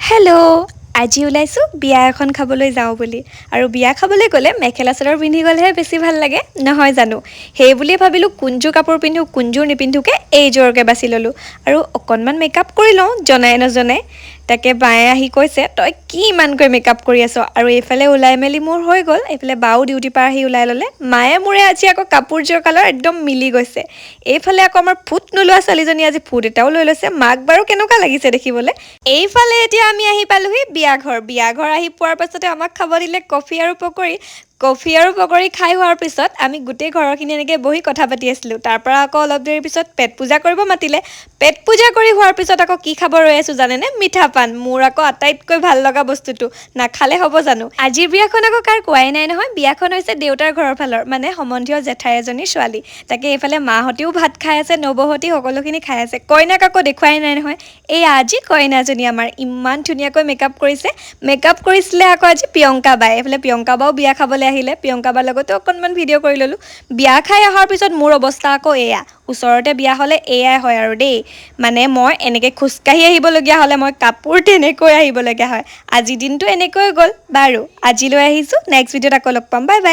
hello' আজি ওলাইছোঁ বিয়া এখন খাবলৈ যাওঁ বুলি আৰু বিয়া খাবলৈ গ'লে মেখেলা চাদৰ পিন্ধি গ'লেহে বেছি ভাল লাগে নহয় জানো সেই বুলিয়ে ভাবিলোঁ কোনযোৰ কাপোৰ পিন্ধো কোনযোৰ নিপিন্ধোকে এইযোৰকে বাছি ল'লোঁ আৰু অকণমান মেকআপ কৰি লওঁ জনাই নজনাই তাকে বায়ে আহি কৈছে তই কি ইমানকৈ মেকআপ কৰি আছ আৰু এইফালে ওলাই মেলি মোৰ হৈ গ'ল এইফালে বাও ডিউটি পৰা আহি ওলাই ল'লে মায়ে মোৰে আজি আকৌ কাপোৰযোৰ কালাৰ একদম মিলি গৈছে এইফালে আকৌ আমাৰ ফুট নোলোৱা ছোৱালীজনী আজি ফুট এটাও লৈ লৈছে মাক বাৰু কেনেকুৱা লাগিছে দেখিবলৈ এইফালে এতিয়া আমি আহি পালোহি বিয়াঘৰ আহি পোৱাৰ পাছতে আমাক খাব দিলে কফি আৰু পকৰি খাই হোৱাৰ পিছত আমি গোটেই ঘৰৰখিনি এনেকৈ বহি কথা পাতি আছিলোঁ তাৰ পৰা আকৌ অলপ দেৰিৰ পিছত পেট পূজা কৰিব মাতিলে পেট পূজা কৰি হোৱাৰ পিছত আকৌ কি খাব ৰৈ আছোঁ জানেনে মিঠা পান মোৰ আকৌ আটাইতকৈ ভাল লগা বস্তুটো নাখালে হ'ব জানো আজিৰ বিয়াখন আকৌ কাৰ কোৱাই নাই নহয় বিয়াখন হৈছে দেউতাৰ ঘৰৰ ফালৰ মানে সম্বন্ধীয় জেঠাই এজনী ছোৱালী তাকে এইফালে মাহঁতেও ভাত খাই আছে নবৌহঁতে সকলোখিনি খাই আছে কইনাক আকৌ দেখুৱাই নাই নহয় এই আজি কইনাজনী আমাৰ ইমান ধুনীয়াকৈ মেকআপ কৰিছিলে আকৌ আজি প্ৰিয়ংকা বাই এইফালে প্ৰিয়ংকা বাও বিয়া খাবলৈ আহিলে প্ৰিয়ংকা বাৰ লগতো অকণমান ভিডিঅ' কৰি ল'লোঁ বিয়া খাই অহাৰ পিছত মোৰ অৱস্থা আকৌ এয়া ওচৰতে বিয়া হ'লে এয়াই হয় আৰু দেই মানে মই এনেকৈ খোজকাঢ়ি আহিবলগীয়া হ'লে মই কাপোৰ তেনেকৈ আহিবলগীয়া হয় আজিৰ দিনটো এনেকৈ গ'ল বাৰু আজিলৈ আহিছোঁ নেক্সট ভিডিঅ'ত আকৌ লগ পাম বাই বাই